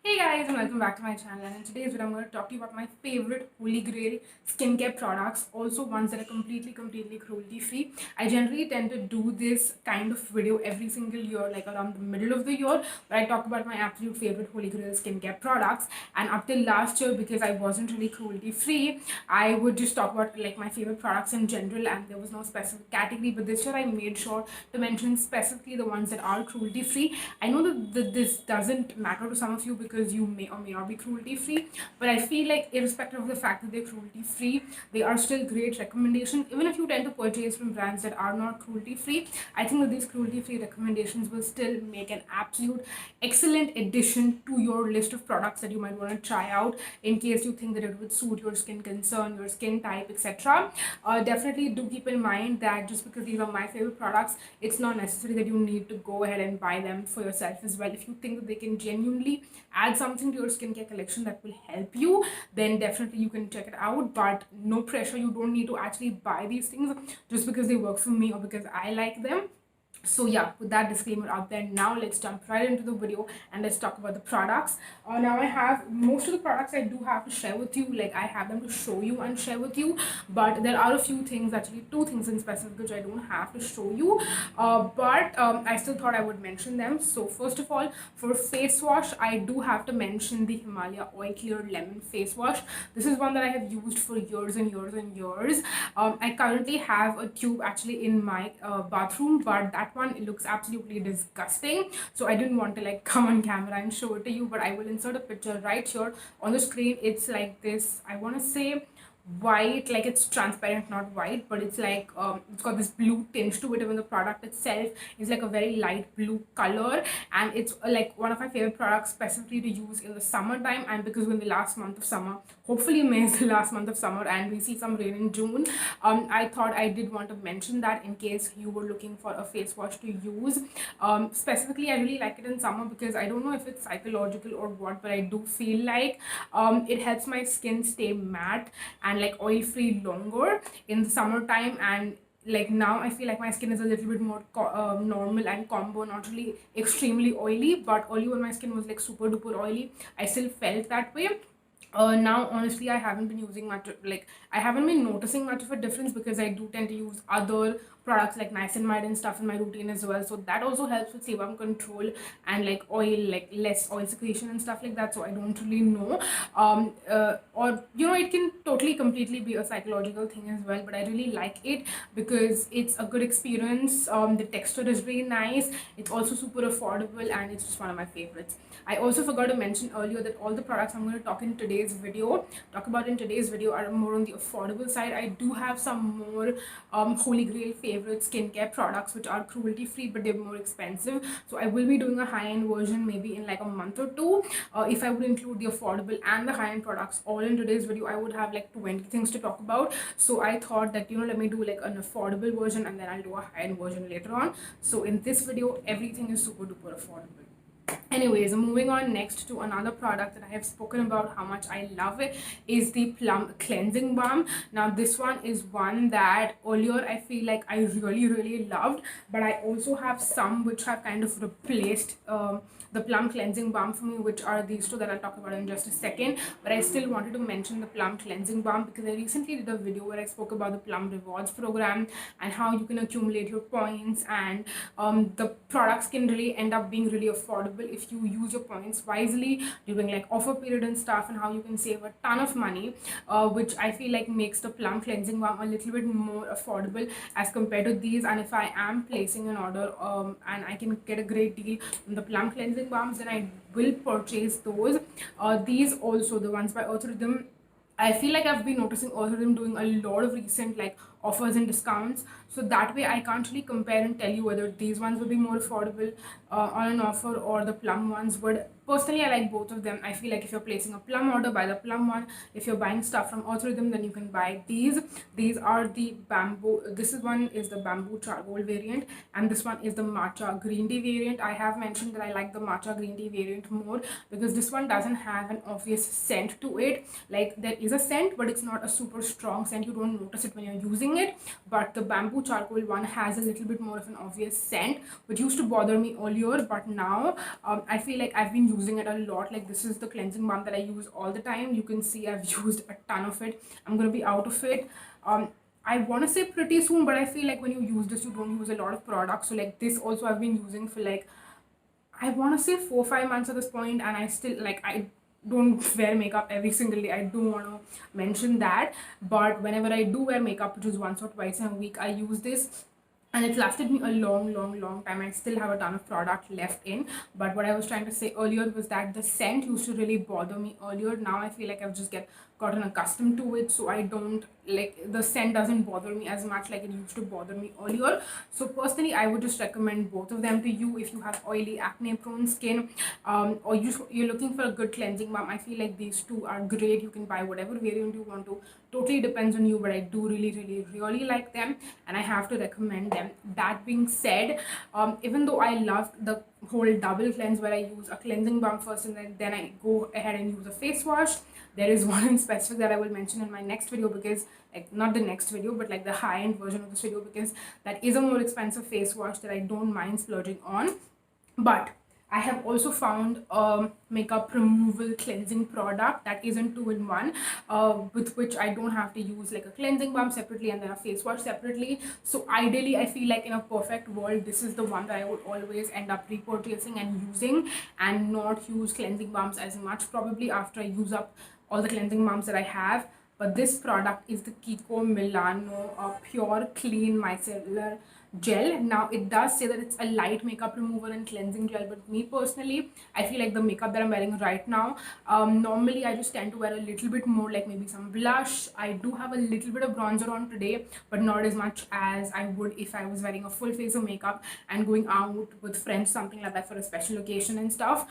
Hey guys, and welcome back to my channel. And in today's video, I'm going to talk to you about my favorite holy grail skincare products, also ones that are completely cruelty free. I generally tend to do this kind of video every single year, like around the middle of the year, where I talk about my absolute favorite holy grail skincare products. And up till last year, because I wasn't really cruelty free, I would just talk about like my favorite products in general, and there was no specific category. But this year, I made sure to mention specifically the ones that are cruelty free. I know that this doesn't matter to some of you because you may or may not be cruelty free, but I feel like irrespective of the fact that they're cruelty free, they are still great recommendations. Even if you tend to purchase from brands that are not cruelty free, I think that these cruelty free recommendations will still make an absolute excellent addition to your list of products that you might want to try out in case you think that it would suit your skin concern, your skin type, etc. Definitely do keep in mind that just because these are my favorite products, it's not necessary that you need to go ahead and buy them for yourself as well. If you think that they can genuinely add something to your skincare collection that will help you, then definitely you can check it out. But no pressure, you don't need to actually buy these things just because they work for me or because I like them. So yeah, with that disclaimer out there, now let's jump right into the video and let's talk about the products. Now I have most of the products I do have to share with you, like I have them to show you and share with you, but there are a few things, actually two things in specific, which I don't have to show you, but I still thought I would mention them. So first of all, for face wash, I do have to mention the Himalaya Oil Clear Lemon face wash. This is one that I have used for years and years and years. I currently have a tube actually in my bathroom, but that one, it looks absolutely disgusting, so I didn't want to like come on camera and show it to you, but I will insert a picture right here on the screen. It's like this, I want to say white, like it's transparent, not white, but it's like it's got this blue tinge to it. Even the product itself is like a very light blue color, and it's like one of my favorite products specifically to use in the summertime. And because we're in the last month of summer, hopefully May is the last month of summer and we see some rain in June, I thought I did want to mention that in case you were looking for a face wash to use. Specifically, I really like it in summer because I don't know if it's psychological or what, but I do feel like it helps my skin stay matte and like oil free longer in the summertime. And like now I feel like my skin is a little bit more normal and combo, not really extremely oily, but early when my skin was like super duper oily, I still felt that way. Now honestly I haven't been using much, like I haven't been noticing much of a difference because I do tend to use other products like niacinamide and stuff in my routine as well, so that also helps with sebum control and like oil, like less oil secretion and stuff like that. So I don't really know, or you know, it can totally completely be a psychological thing as well, but I really like it because it's a good experience. The texture is really nice, it's also super affordable, and it's just one of my favorites. I also forgot to mention earlier that all the products I'm going to talk about in today's video are more on the affordable side. I do have some more holy grail favorite skincare products which are cruelty free, but they're more expensive. So I will be doing a high-end version maybe in like a month or two. If I would include the affordable and the high-end products all in today's video, I would have like 20 things to talk about. So I thought that, you know, let me do like an affordable version and then I'll do a high-end version later on. So in this video, everything is super duper affordable. Anyways, moving on next to another product that I have spoken about how much I love it is the Plum Cleansing Balm. Now this one is one that earlier I feel like I really loved, but I also have some which have kind of replaced the Plum Cleansing Balm for me, which are these two that I'll talk about in just a second. But I still wanted to mention the Plum Cleansing Balm because I recently did a video where I spoke about the Plum Rewards program and how you can accumulate your points, and the products can really end up being really affordable if you use your points wisely during like offer period and stuff, and how you can save a ton of money, which I feel like makes the Plum Cleansing Balm a little bit more affordable as compared to these. And if I am placing an order and I can get a great deal on the Plum Cleansing Balms, then I will purchase those. These also, the ones by Earth Rhythm, I feel like I've been noticing all of them doing a lot of recent like offers and discounts. So that way I can't really compare and tell you whether these ones would be more affordable on an offer or the Plum ones would. Personally, I like both of them. I feel like if you're placing a Plum order, buy the Plum one. If you're buying stuff from Earth Rhythm, then you can buy these. These are the bamboo. This is one is the bamboo charcoal variant, and this one is the matcha green tea variant. I have mentioned that I like the matcha green tea variant more because this one doesn't have an obvious scent to it. Like there is a scent, but it's not a super strong scent. You don't notice it when you're using using it, but the bamboo charcoal one has a little bit more of an obvious scent, which used to bother me earlier. But now I feel like I've been using it a lot. Like, this is the cleansing balm that I use all the time. You can see I've used a ton of it. I'm gonna be out of it I want to say pretty soon, but I feel like when you use this, you don't use a lot of products. So like this also I've been using for like, I want to say 4 or 5 months at this point, and I still, like, I don't wear makeup every single day. I do want to mention that, but whenever I do wear makeup, which is once or twice in a week, I use this, and it lasted me a long time. I still have a ton of product left in, but what I was trying to say earlier was that the scent used to really bother me earlier. Now I feel like I've just gotten accustomed to it, so I don't, like, the scent doesn't bother me as much like it used to bother me earlier. So personally, I would just recommend both of them to you if you have oily, acne prone skin, or you're looking for a good cleansing balm. I feel like these two are great. You can buy whatever variant you want to, totally depends on you, but I do really like them, and I have to recommend them. That being said, even though I love the whole double cleanse where I use a cleansing balm first and then I go ahead and use a face wash, there is one in specific that I will mention in my next video, because, like, not the next video, but like the high-end version of this video, because that is a more expensive face wash that I don't mind splurging on. But I have also found a makeup removal cleansing product that isn't 2-in-1, with which I don't have to use like a cleansing balm separately and then a face wash separately. So ideally, I feel like in a perfect world, this is the one that I would always end up repurchasing and using, and not use cleansing balms as much, probably after I use up all the cleansing balms that I have. But this product is the Kiko Milano Pure Clean Micellar Gel. Now it does say that it's a light makeup remover and cleansing gel, but me personally, I feel like the makeup that I'm wearing right now, normally I just tend to wear a little bit more, like maybe some blush. I do have a little bit of bronzer on today, but not as much as I would if I was wearing a full face of makeup and going out with friends, something like that, for a special occasion and stuff.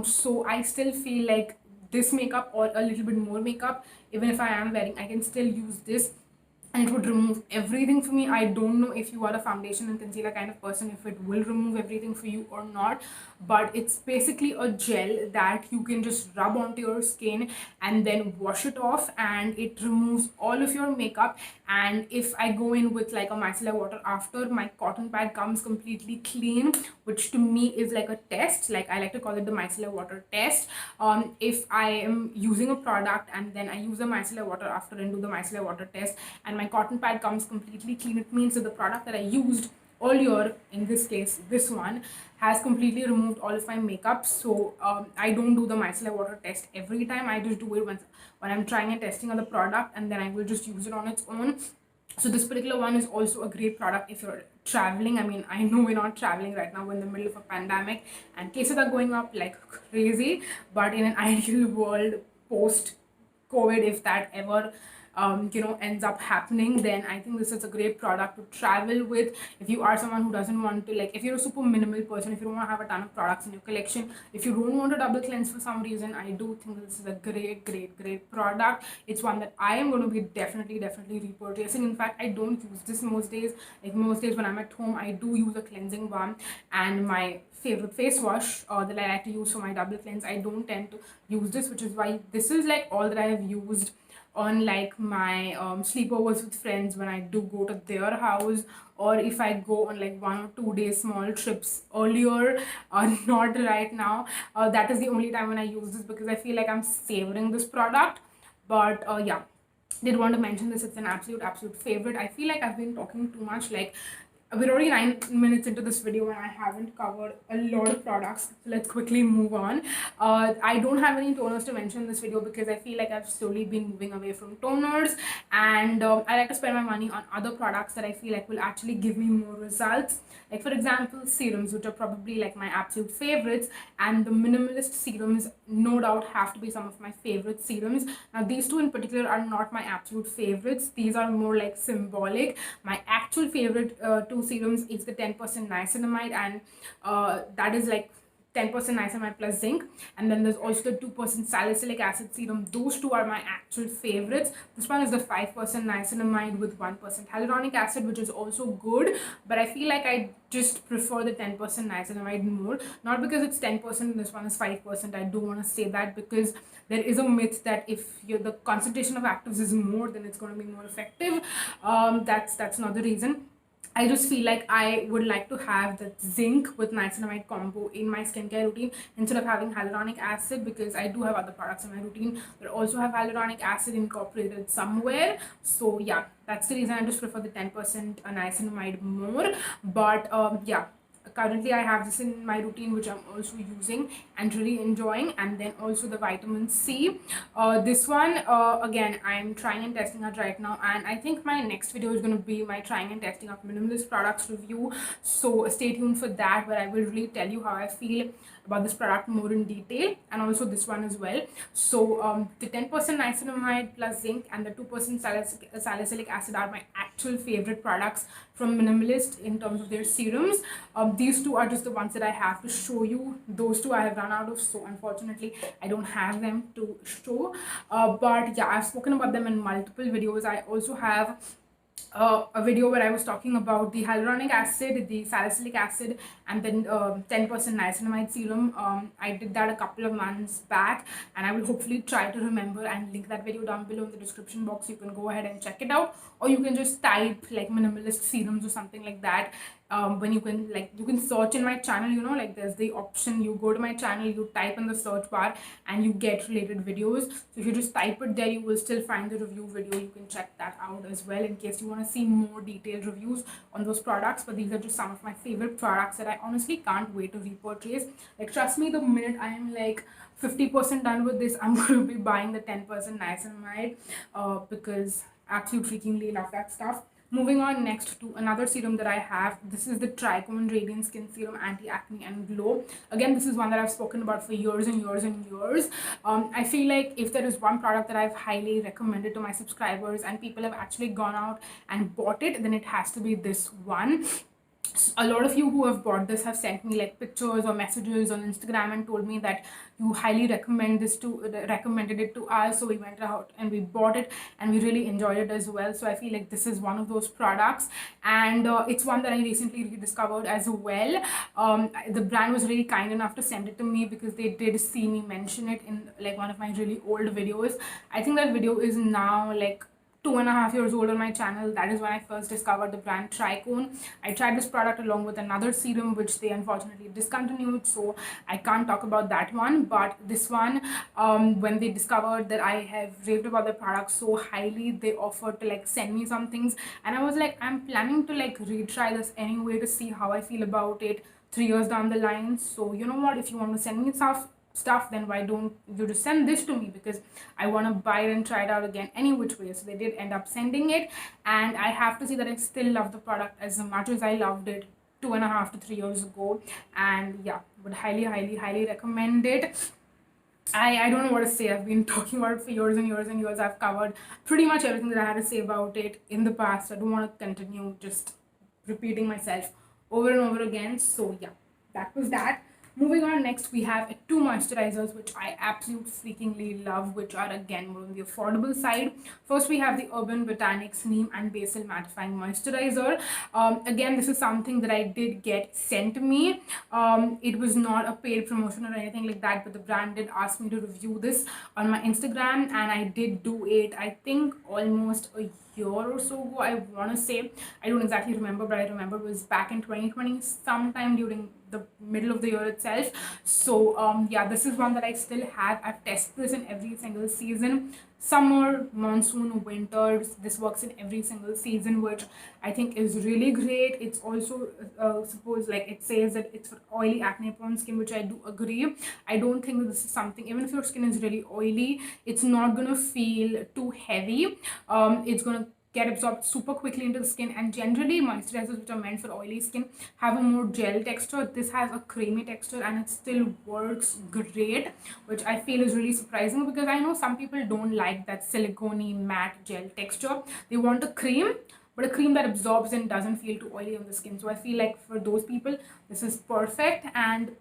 So I still feel like this makeup or a little bit more makeup, even if I am wearing, I can still use this and it would remove everything for me. I don't know if you are a foundation and concealer kind of person, if it will remove everything for you or not, but it's basically a gel that you can just rub onto your skin and then wash it off, and it removes all of your makeup. And if I go in with like a micellar water after, my cotton pad comes completely clean, which to me is like a test. Like, I like to call it the micellar water test. If I am using a product and then I use the micellar water after and do the micellar water test, and my cotton pad comes completely clean, it means that the product that I used earlier, in this case this one, has completely removed all of my makeup. So I don't do the micellar water test every time. I just do it when I'm trying and testing on the product, and then I will just use it on its own. So this particular one is also a great product if you're traveling. I mean, I know we're not traveling right now, we're in the middle of a pandemic and cases are going up like crazy, but in an ideal world, post COVID, if that ever ends up happening, then I think this is a great product to travel with. If you are someone who doesn't want to, like, if you're a super minimal person, if you don't want to have a ton of products in your collection, if you don't want to double cleanse for some reason, I do think this is a great product. It's one that I am going to be definitely repurchasing. In fact, I don't use this most days. Like, most days when I'm at home, I do use a cleansing balm and my favorite face wash that I like to use for my double cleanse. I don't tend to use this, which is why this is like all that I have used on like my sleepovers with friends when I do go to their house, or if I go on like 1 or 2 day small trips earlier, not right now. That is the only time when I use this, because I feel like I'm savoring this product. But yeah, did want to mention this. It's an absolute favorite. I feel like I've been talking too much. Like, we're already 9 minutes into this video and I haven't covered a lot of products. So let's quickly move on. I don't have any toners to mention in this video because I feel like I've slowly been moving away from toners, and I like to spend my money on other products that I feel like will actually give me more results. Like, for example, serums, which are probably like my absolute favorites, and the minimalist serums no doubt have to be some of my favorite serums. Now, these two in particular are not my absolute favorites. These are more like symbolic. My actual favorite two serums is the 10% niacinamide, and that is like 10% niacinamide plus zinc, and then there's also the 2% salicylic acid serum. Those two are my actual favorites. This one is the 5% niacinamide with 1% hyaluronic acid, which is also good, but I feel like I just prefer the 10% niacinamide more, not because it's 10% and this one is 5%. I don't want to say that, because there is a myth that if the concentration of actives is more, then it's going to be more effective. That's not the reason. I just feel like I would like to have the zinc with niacinamide combo in my skincare routine instead of having hyaluronic acid, because I do have other products in my routine that also have hyaluronic acid incorporated somewhere. So yeah, that's the reason I just prefer the 10% niacinamide more. But yeah, currently I have this in my routine, which I'm also using and really enjoying. And then also the vitamin C, this one again I'm trying and testing out right now, and I think my next video is going to be my trying and testing of minimalist products review, so stay tuned for that, where I will really tell you how I feel about this product more in detail, and also this one as well. So the 10% niacinamide plus zinc and the 2% salicylic acid are my actual favorite products from Minimalist in terms of their serums. These two are just the ones that I have to show you. Those two I have run out of, so unfortunately I don't have them to show. But yeah, I've spoken about them in multiple videos. I also have a video where I was talking about the hyaluronic acid, the salicylic acid, and then 10% niacinamide serum. I did that a couple of months back, and I will hopefully try to remember and link that video down below in the description box. You can go ahead and check it out, or you can just type like minimalist serums or something like that. When you can search in my channel, like there's the option, you go to my channel, you type in the search bar and you get related videos. So if you just type it there, you will still find the review video. You can check that out as well in case you want to see more detailed reviews on those products. But these are just some of my favorite products that I honestly can't wait to repurchase. Like, trust me, the minute I am like 50% done with this, I'm going to be buying the 10% niacinamide, because I absolutely freakingly love that stuff. Moving on next to another serum that I have. This is the Tricone Radiant Skin Serum Anti-Acne and Glow. Again, this is one that I've spoken about for years and years and years. I feel like if there is one product that I've highly recommended to my subscribers and people have actually gone out and bought it, then it has to be this one. A lot of you who have bought this have sent me like pictures or messages on Instagram and told me that you highly recommended it to us. So we went out and we bought it and we really enjoyed it as well. So I feel like this is one of those products, and it's one that I recently rediscovered as well. The brand was really kind enough to send it to me because they did see me mention it in like one of my really old videos. I think that video is now like 2.5 years old on my channel. That is when I first discovered the brand Tricone. I tried this product along with another serum which they unfortunately discontinued, so I can't talk about that one. But this one, when they discovered that I have raved about the product so highly, they offered to like send me some things, and I was like, I'm planning to like retry this anyway to see how I feel about it 3 years down the line. So you know what, if you want to send me stuff, then why don't you just send this to me, because I want to buy it and try it out again any which way. So they did end up sending it, and I have to say that I still love the product as much as I loved it 2.5 to 3 years ago. And yeah, would highly recommend it. I don't know what to say. I've been talking about it for years and years and years. I've covered pretty much everything that I had to say about it in the past. I don't want to continue just repeating myself over and over again. So yeah, that was that. Moving on, next we have two moisturizers which I absolutely freakingly love, which are again more on the affordable side. First, we have the Urban Botanics Neem and Basil Mattifying Moisturizer. Again, this is something that I did get sent to me. It was not a paid promotion or anything like that, but the brand did ask me to review this on my Instagram, and I did do it, I think almost a year or so ago, I want to say. I don't exactly remember, but I remember it was back in 2020, sometime during the middle of the year itself. So yeah, this is one that I still have. I've tested this in every single season: summer, monsoon, winters. This works in every single season, which I think is really great. It's also suppose like it says that it's for oily acne prone skin, which I do agree. I don't think that this is something, even if your skin is really oily, it's not gonna feel too heavy. It's gonna get absorbed super quickly into the skin, and generally moisturizers which are meant for oily skin have a more gel texture. This has a creamy texture and it still works great, which I feel is really surprising, because I know some people don't like that silicone matte gel texture. They want a cream, but a cream that absorbs and doesn't feel too oily on the skin. So I feel like for those people this is perfect. And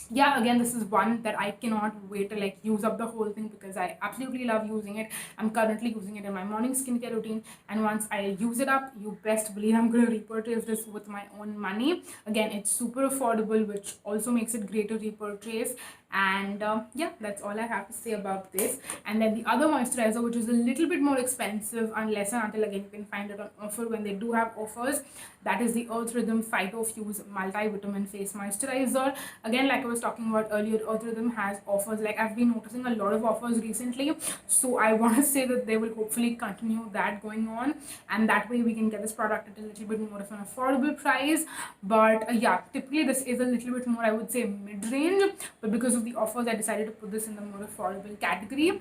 yeah, again, this is one that I cannot wait to like use up the whole thing because I absolutely love using it. I'm currently using it in my morning skincare routine, and once I use it up, you best believe I'm going to repurchase this with my own money. Again, it's super affordable, which also makes it great to repurchase. And yeah, that's all I have to say about this. And then the other moisturizer, which is a little bit more expensive unless and until again you can find it on offer when they do have offers, that is the Earth Rhythm Phyto Fuse Multivitamin Face Moisturizer. Again, like I was talking about earlier, Earth Rhythm has offers. Like I've been noticing a lot of offers recently, so I want to say that they will hopefully continue that going on, and that way we can get this product at a little bit more of an affordable price. But yeah, typically this is a little bit more, I would say, mid-range, but because of the offers I decided to put this in the more affordable category.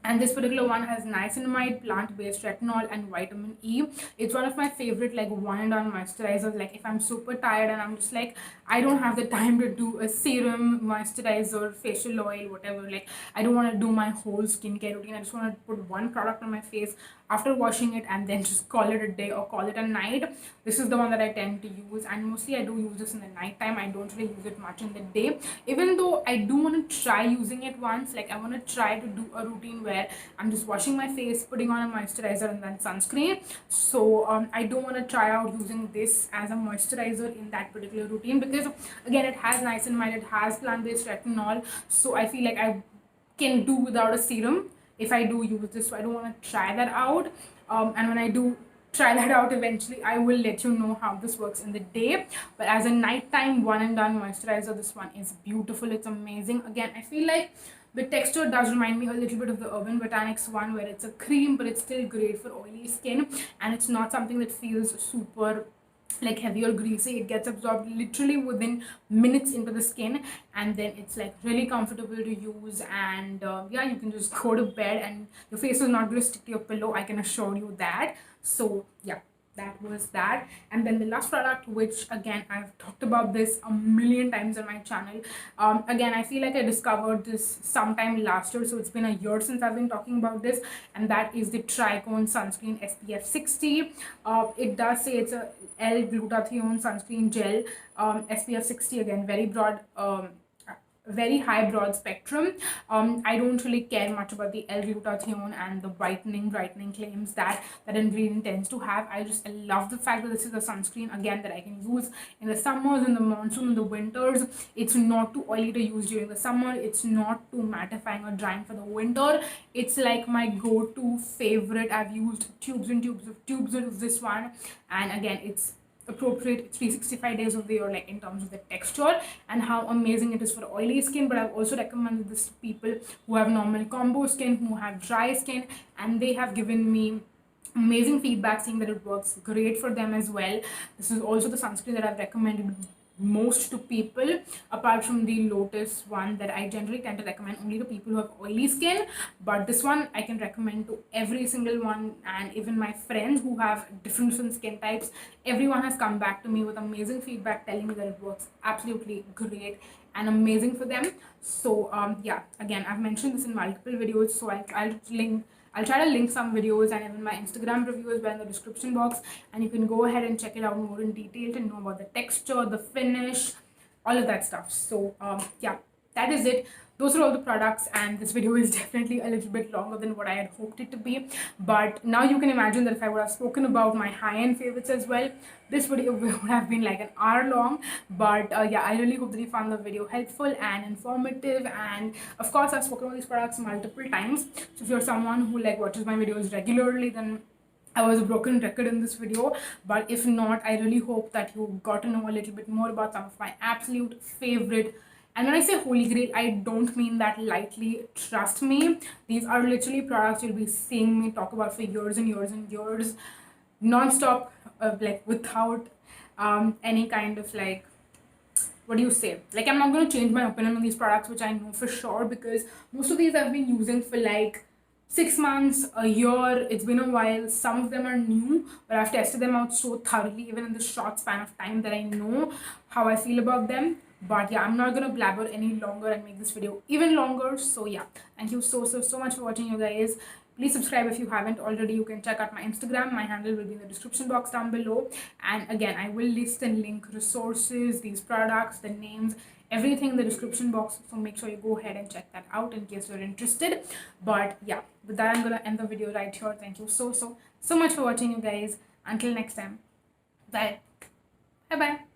And this particular one has niacinamide, plant-based retinol, and vitamin E. It's one of my favorite like one and done moisturizers. Like if I'm super tired and I'm just like I don't have the time to do a serum, moisturizer, facial oil, whatever, like I don't want to do my whole skincare routine, I just want to put one product on my face after washing it and then just call it a day or call it a night. This is the one that I tend to use, and mostly I do use this in the night time. I don't really use it much in the day, even though I do want to try using it once. Like I want to try to do a routine where I'm just washing my face, putting on a moisturizer and then sunscreen. So I don't want to try out using this as a moisturizer in that particular routine because again it has niacinamide, it has plant-based retinol, so I feel like I can do without a serum if I do use this. So I don't want to try that out. And when I do try that out eventually, I will let you know how this works in the day. But as a nighttime one and done moisturizer, this one is beautiful. It's amazing. Again, I feel like the texture does remind me a little bit of the Urban Botanics one, where it's a cream but it's still great for oily skin, and it's not something that feels super like heavy or greasy. It gets absorbed literally within minutes into the skin, and then it's like really comfortable to use. And yeah, you can just go to bed and your face is not going to stick to your pillow, I can assure you that. So yeah, that was that. And then the last product, which again I've talked about this a million times on my channel. Again, I feel like I discovered this sometime last year, so it's been a year since I've been talking about this, and that is the Tricone Sunscreen SPF 60. It does say it's a L-glutathione sunscreen gel, SPF 60. Again, very broad, very high broad spectrum. I don't really care much about the L-glutathione and the brightening claims that that ingredient tends to have. I just love the fact that this is a sunscreen again that I can use in the summers, in the monsoon, in the winters. It's not too oily to use during the summer, it's not too mattifying or drying for the winter. It's like my go-to favorite. I've used tubes and tubes of this one, and again it's appropriate 365 days of the year, like in terms of the texture and how amazing it is for oily skin. But I've also recommended this to people who have normal combo skin, who have dry skin, and they have given me amazing feedback saying that it works great for them as well. This is also the sunscreen that I've recommended most to people, apart from the Lotus one that I generally tend to recommend only to people who have oily skin. But this one I can recommend to every single one, and even my friends who have different skin types, everyone has come back to me with amazing feedback telling me that it works absolutely great and amazing for them. So yeah, again I've mentioned this in multiple videos, so I'll try to link some videos and even my Instagram review as well in the description box, and you can go ahead and check it out more in detail to know about the texture, the finish, all of that stuff. So yeah, that is it. Those are all the products, and this video is definitely a little bit longer than what I had hoped it to be. But now you can imagine that if I would have spoken about my high-end favorites as well, this video would have been like an hour long. But yeah, I really hope that you found the video helpful and informative. And of course, I've spoken about these products multiple times, so if you're someone who like watches my videos regularly, then I was a broken record in this video. But if not, I really hope that you got to know a little bit more about some of my absolute favorite. And when I say holy grail, I don't mean that lightly. Trust me, these are literally products you'll be seeing me talk about for years and years and years, non-stop, like without any kind of like, what do you say, like I'm not going to change my opinion on these products, which I know for sure, because most of these I've been using for like 6 months, a year. It's been a while. Some of them are new, but I've tested them out so thoroughly, even in the short span of time, that I know how I feel about them. But yeah, I'm not gonna blabber any longer and make this video even longer. So yeah, thank you so much for watching, you guys. Please subscribe if you haven't already. You can check out my Instagram. My handle will be in the description box down below. And again, I will list and link resources, these products, the names, everything in the description box, so make sure you go ahead and check that out in case you're interested. But yeah, with that, I'm gonna end the video right here. Thank you so much for watching, you guys. Until next time, bye bye.